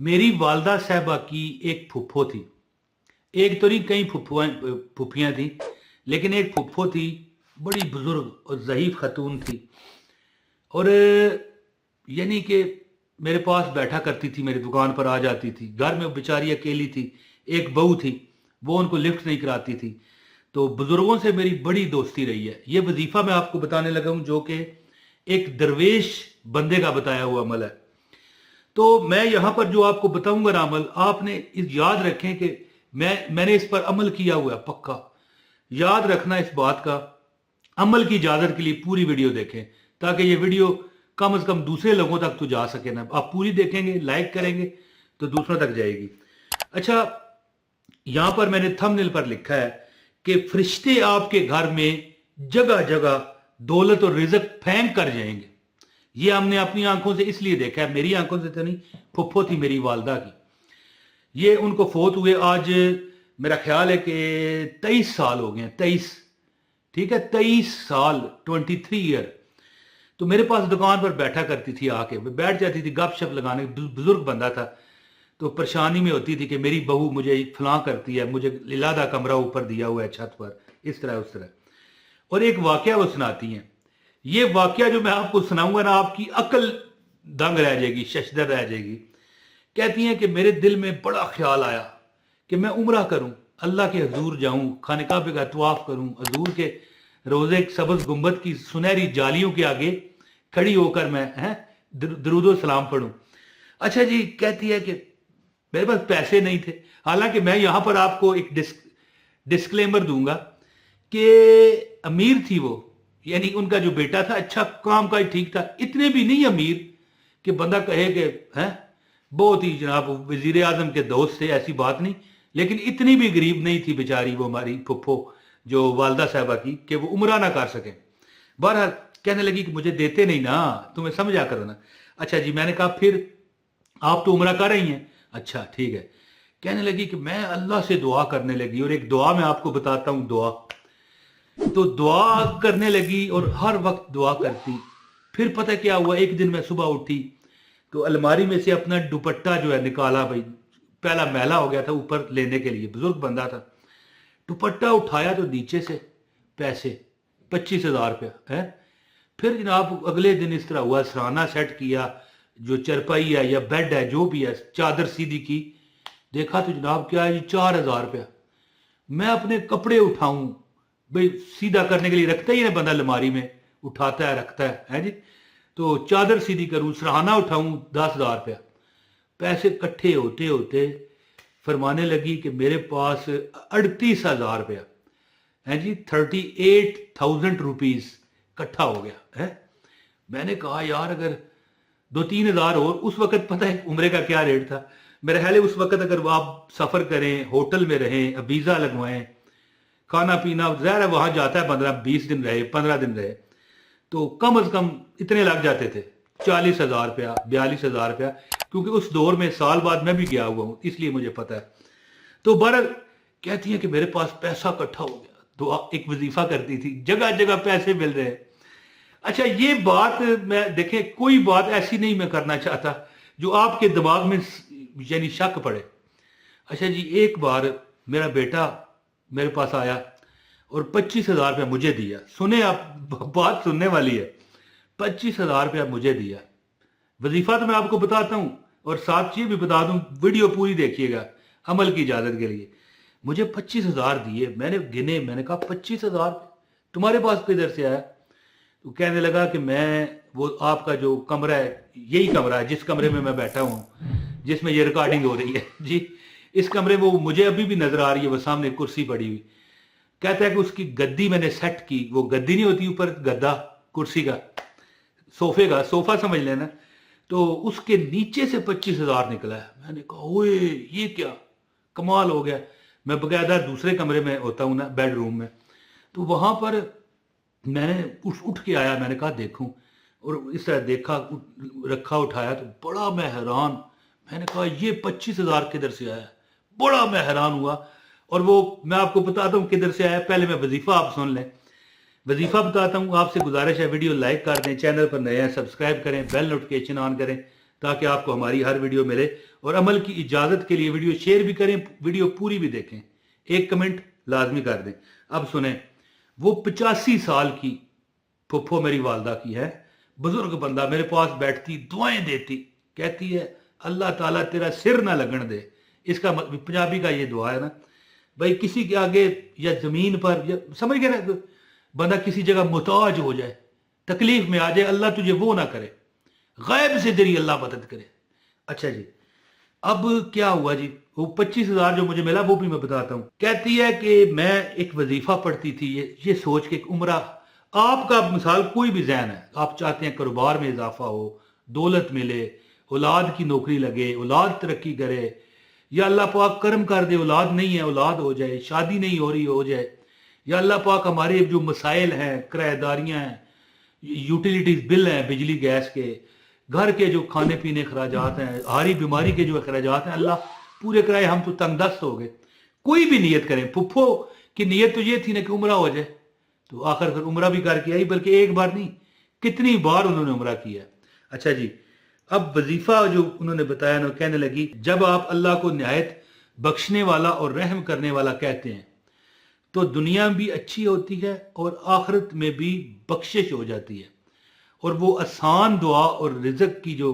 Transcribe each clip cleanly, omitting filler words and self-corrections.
मेरी वालदा साहबा की एक फुफ्फो थी। एक तो नहीं, कई फुफ्फियाँ थी, लेकिन एक फुफ्फो थी, बड़ी बुजुर्ग और ज़ईफ खतून थी। और यानी कि मेरे पास बैठा करती थी, मेरी दुकान पर आ जाती थी। घर में वो बेचारी अकेली थी, एक बहू थी, वो उनको लिफ्ट नहीं कराती थी। तो बुजुर्गों से मेरी बड़ी दोस्ती रही है। ये वजीफा मैं आपको बताने लगा हूँ, जो कि एक दरवेश बंदे का बताया हुआ अमल है। तो मैं यहां पर जो आपको बताऊंगा ना अमल, आपने याद रखें कि मैंने इस पर अमल किया हुआ है पक्का। याद रखना इस बात का। अमल की इजाजत के लिए पूरी वीडियो देखें, ताकि ये वीडियो कम से कम दूसरे लोगों तक तो जा सके ना। आप पूरी देखेंगे, लाइक करेंगे तो दूसरों तक जाएगी। अच्छा, यहां पर मैंने थंबनेल पर लिखा है कि फरिश्ते आपके घर में जगह जगह दौलत और रिजक फेंक कर जाएंगे। ये हमने अपनी आंखों से इसलिए देखा है, मेरी आंखों से तो नहीं, फुफ्फो थी मेरी वालदा की। ये उनको फोत हुए आज मेरा ख्याल है कि 23 साल हो गए हैं। 23, ठीक है, 23 साल, 23 ईयर। तो मेरे पास दुकान पर बैठा करती थी, आके बैठ जाती थी गपशप लगाने। बुजुर्ग बंदा था, तो परेशानी में होती थी कि मेरी बहू मुझे फलां करती है, मुझे लिलादा कमरा ऊपर दिया हुआ है छत पर, इस तरह उस तरह। और एक वाकया वो सुनाती हैं। ये वाकया जो मैं आपको सुनाऊंगा ना, आपकी अकल दंग रह जाएगी, शशदर रह जाएगी। कहती हैं कि मेरे दिल में बड़ा ख्याल आया कि मैं उम्रा करूं, अल्लाह के हजूर जाऊं, खाने काबे का तवाफ करूं, हजूर के रोजे सब्ज गुंबद की सुनहरी जालियों के आगे खड़ी होकर मैं दरूदो सलाम पढ़ूं। अच्छा जी, कहती है कि मेरे पास पैसे नहीं थे। हालांकि मैं यहां पर आपको एक डिस्क्लेमर दूंगा कि अमीर थी वो, यानी उनका जो बेटा था अच्छा काम का ठीक था, इतने भी नहीं अमीर कि बंदा कहे कि हैं बहुत ही जनाब वजीर आजम के दोस्त थे, ऐसी बात नहीं। लेकिन इतनी भी गरीब नहीं थी बेचारी वो हमारी फुफ्फो जो वालदा साहबा की, कि वो उम्रा ना कर सके। बहरहाल कहने लगी कि मुझे देते नहीं ना, तुम्हें समझा करो ना। अच्छा जी, मैंने कहा फिर आप तो उम्रा कर रही हैं, अच्छा ठीक है। कहने लगी कि मैं अल्लाह से दुआ करने लगी, और एक दुआ मैं आपको बताता हूं। दुआ तो दुआ करने लगी और हर वक्त दुआ करती। फिर पता क्या हुआ, एक दिन मैं सुबह उठी तो अलमारी में से अपना दुपट्टा जो है निकाला। भाई पहला मैला हो गया था ऊपर लेने के लिए, बुजुर्ग बंदा था। दुपट्टा उठाया तो नीचे से पैसे 25,000 रुपया है। फिर जनाब अगले दिन इस तरह हुआ, सराहना सेट किया, जो चरपाई है या बेड है जो भी है, चादर सीधी की, देखा तो जनाब क्या है, 4,000 रुपया। मैं अपने कपड़े उठाऊं, भाई सीधा करने के लिए रखता ही ना बंदा, अलमारी में उठाता है है जी। तो चादर सीधी करूं, सराहना उठाऊं, 10,000 रुपया। पैसे इकट्ठे होते होते फरमाने लगी कि मेरे पास 38,000 रुपया है जी, 38,000 रुपीज इकट्ठा हो गया है। मैंने कहा यार अगर 2-3 हज़ार और, उस वक्त पता है उम्रे का क्या रेट था मेरे ख्याल है उस वक्त, अगर आप सफर करें, होटल में रहें, वीजा लगवाएं, खाना पीना, ज़ाहिर है वहां जाता है 15-20 दिन रहे, 15 दिन रहे, तो कम अज कम इतने लग जाते थे, 40,000 रुपया, 42,000 रुपया। क्योंकि उस दौर में साल बाद मैं भी गया हुआ हूं, इसलिए मुझे पता है। तो बहरहाल कहती है कि मेरे पास पैसा इकट्ठा हो गया। तो एक वजीफा करती थी, जगह जगह पैसे मिल रहे हैं। अच्छा, ये बात मैं देखें, कोई बात ऐसी नहीं मैं करना चाहता जो आपके दिमाग में यानी शक पड़े। अच्छा जी, एक बार मेरा बेटा मेरे पास आया और 25,000 रुपया मुझे दिया। सुने आप, बात सुनने वाली है। 25,000 रुपया मुझे दिया। वजीफा तो मैं आपको बताता हूं, और साथ ये भी बता दूं, वीडियो पूरी देखिएगा अमल की इजाजत के लिए। मुझे 25,000 दिए, मैंने गिने, मैंने कहा 25,000 तुम्हारे पास किधर से आया? तो कहने लगा कि मैं, वो आपका जो कमरा है, यही कमरा है जिस कमरे में मैं बैठा हूँ, जिसमें ये रिकॉर्डिंग हो रही है जी, इस कमरे में वो मुझे अभी भी नजर आ रही है, वो सामने कुर्सी पड़ी हुई। कहता है कि उसकी गद्दी मैंने सेट की, वो गद्दी नहीं होती ऊपर गद्दा कुर्सी का, सोफे का, सोफा समझ लेना, तो उसके नीचे से 25,000 निकला है। मैंने कहा ओए ये क्या, कमाल हो गया। मैं बकायदा दूसरे कमरे में होता हूँ ना, बेडरूम में, तो वहां पर मैंने उठ के आया, मैंने कहा देखूं, और इस तरह देखा, रखा, उठाया, तो बड़ा मैं हैरान। मैंने कहा ये 25,000 किधर से आया? बड़ा मैं हैरान हुआ। और वो मैं आपको बताता हूँ किधर से आया, पहले मैं वजीफा आप सुन लें। वजीफा बताता हूँ, आपसे गुजारिश है वीडियो लाइक कर दें, चैनल पर नए हैं सब्सक्राइब करें, बेल नोटिफिकेशन ऑन करें, تاکہ آپ کو ہماری ہر ویڈیو ملے. اور عمل کی اجازت کے لیے ویڈیو شیئر بھی کریں, ویڈیو پوری بھی دیکھیں, ایک کمنٹ لازمی کر دیں. اب سنیں, وہ 85 سال کی پھپھو میری والدہ کی ہے, بزرگ بندہ, میرے پاس بیٹھتی, دعائیں دیتی, کہتی ہے اللہ تعالیٰ تیرا سر نہ لگن دے. اس کا پنجابی کا یہ دعا ہے نا بھائی, کسی کے آگے یا زمین پر, یا سمجھ گئے نا, بندہ کسی جگہ محتاج ہو جائے, تکلیف میں آ جائے, اللہ تجھے وہ نہ کرے, غیب سے تیری اللہ مدد کرے. اچھا جی, اب کیا ہوا جی, وہ 25,000 جو مجھے ملا وہ بھی میں بتاتا ہوں. کہتی ہے کہ میں ایک وظیفہ پڑھتی تھی, یہ سوچ کے ایک عمرہ, آپ کا مثال کوئی بھی ذہن ہے, آپ چاہتے ہیں کاروبار میں اضافہ ہو, دولت ملے, اولاد کی نوکری لگے, اولاد ترقی کرے, یا اللہ پاک کرم کر دے, اولاد نہیں ہے اولاد ہو جائے, شادی نہیں ہو رہی ہو جائے, یا اللہ پاک ہمارے جو مسائل ہیں, کرایہ داریاں ہیں, یوٹیلیٹیز بل ہیں, بجلی گیس کے, گھر کے جو کھانے پینے اخراجات ہیں, ہاری بیماری کے جو اخراجات ہیں, اللہ پورے کرائے, ہم تو تنگ دست ہو گئے. کوئی بھی نیت کریں, پھپھو کی نیت تو یہ تھی نا کہ عمرہ ہو جائے, تو آخر پھر عمرہ بھی کر کے آئی, بلکہ ایک بار نہیں کتنی بار انہوں نے عمرہ کیا. اچھا جی, اب وظیفہ جو انہوں نے بتایا نا, کہنے لگی جب آپ اللہ کو نہایت بخشنے والا اور رحم کرنے والا کہتے ہیں تو دنیا بھی اچھی ہوتی ہے اور آخرت میں بھی بخشش ہو جاتی ہے. اور وہ آسان دعا اور رزق کی جو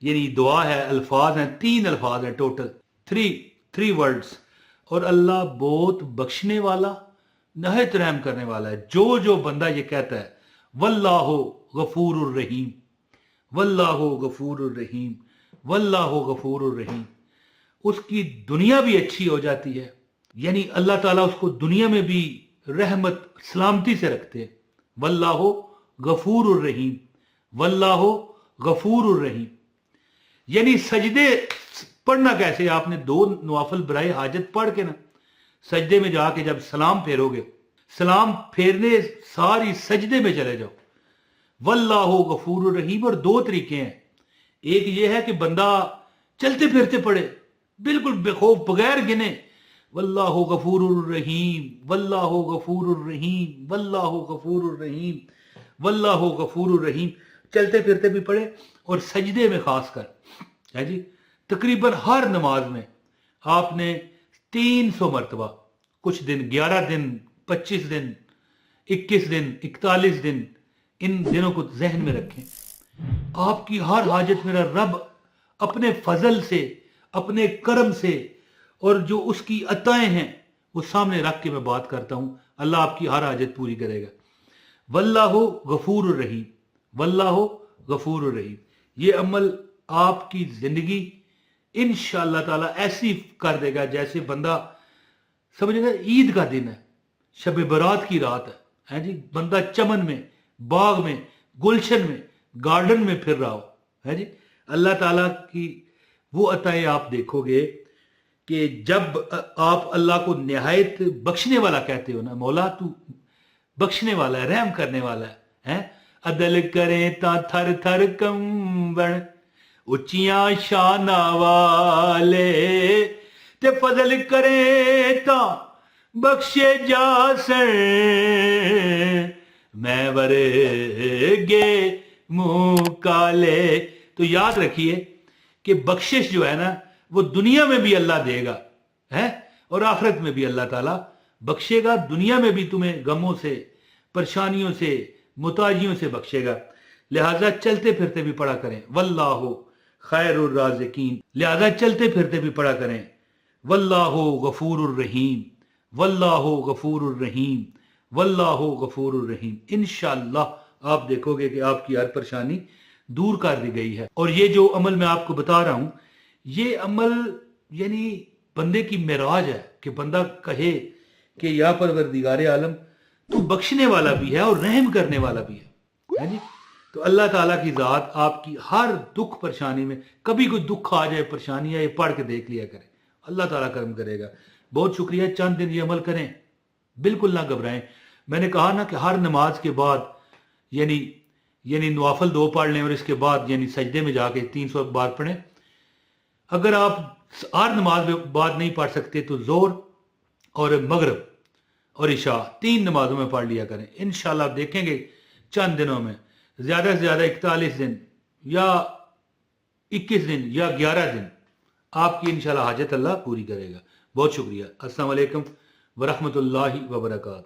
یعنی دعا ہے, الفاظ ہیں, 3 الفاظ ہیں ٹوٹل, 3 ورڈز, اور اللہ بہت بخشنے والا نہایت رحم کرنے والا ہے. جو بندہ یہ کہتا ہے واللہ غفور الرحیم, واللہ غفور الرحیم, واللہ غفور الرحیم, اس کی دنیا بھی اچھی ہو جاتی ہے. یعنی اللہ تعالیٰ اس کو دنیا میں بھی رحمت سلامتی سے رکھتے ہیں. واللہ غفور الرحیم, واللہ غفور الرحیم. یعنی سجدے پڑھنا کیسے, آپ نے 2 نوافل برائے حاجت پڑھ کے نا سجدے میں جا کے جب سلام پھیرو گے, سلام پھیرنے ساری سجدے میں چلے جاؤ, واللہ غفور الرحیم. اور 2 طریقے ہیں, ایک یہ ہے کہ بندہ چلتے پھرتے پڑھے, بالکل بے خوف بغیر گنے, واللہ غفور الرحیم, واللہ غفور الرحیم, واللہ غفور الرحیم, واللہ غفور الرحیم, چلتے پھرتے بھی پڑھے, اور سجدے میں خاص کر ہے جی, تقریباً ہر نماز میں آپ نے 300 مرتبہ, کچھ دن 11 دن, 25 دن, 21 دن, 41 دن, ان دنوں کو ذہن میں رکھیں. آپ کی ہر حاجت میرا رب اپنے فضل سے, اپنے کرم سے, اور جو اس کی عطائیں ہیں وہ سامنے رکھ کے میں بات کرتا ہوں, اللہ آپ کی ہر حاجت پوری کرے گا. واللہ غفور الرحیم, واللہ غفور الرحیم. یہ عمل آپ کی زندگی انشاءاللہ تعالیٰ ایسی کر دے گا جیسے بندہ سمجھے گا عید کا دن ہے, شب برات کی رات ہے جی, بندہ چمن میں, باغ میں, گلشن میں, گارڈن میں پھر رہا ہو ہے جی. اللہ تعالیٰ کی وہ عطائیں آپ دیکھو گے کہ جب آپ اللہ کو نہایت بخشنے والا کہتے ہو نا, مولا تو بخشنے والا ہے, رحم کرنے والا ہے, عدل کریں تا تھر تھر کمبن, اچیاں شانہ والے, تے فضل کریں تا بخشے جاسن, میں ورگے منہ کالے. تو یاد رکھیے کہ بخشش جو ہے نا وہ دنیا میں بھی اللہ دے گا ہے, اور آخرت میں بھی اللہ تعالیٰ بخشے گا. دنیا میں بھی تمہیں غموں سے, پریشانیوں سے, محتاجیوں سے بخشے گا. لہٰذا چلتے پھرتے بھی پڑھا کریں واللہ خیر الرازقین, لہٰذا چلتے پھرتے بھی پڑھا کریں واللہ غفور الرحیم, واللہ غفور الرحیم, واللہ غفور الرحیم. انشاءاللہ آپ دیکھو گے کہ آپ کی ہر پریشانی دور کر دی گئی ہے. اور یہ جو عمل میں آپ کو بتا رہا ہوں, یہ عمل یعنی بندے کی معراج ہے کہ بندہ کہے کہ یا پروردگار عالم تو بخشنے والا بھی ہے اور رحم کرنے والا بھی ہے جی. تو اللہ تعالیٰ کی ذات آپ کی ہر دکھ پریشانی میں, کبھی کوئی دکھ آ جائے, پریشانی آئے, پڑھ کے دیکھ لیا کریں, اللہ تعالیٰ کرم کرے گا. بہت شکریہ, چند دن یہ عمل کریں, بالکل نہ گھبرائیں. میں نے کہا نا کہ ہر نماز کے بعد یعنی نوافل 2 پڑھ لیں, اور اس کے بعد یعنی سجدے میں جا کے 300 بار پڑھیں. اگر آپ ہر نماز میں بعد نہیں پڑھ سکتے تو ظہر اور مغرب اور عشاء 3 نمازوں میں پڑھ لیا کریں. انشاءاللہ آپ دیکھیں گے چند دنوں میں زیادہ سے زیادہ 41 دن یا 21 दिन या 11 दिन आपकी इंशाल्लाह हाजत अल्लाह पूरी करेगा. بہت شکریہ. السلام علیکم ورحمۃ اللہ وبرکاتہ.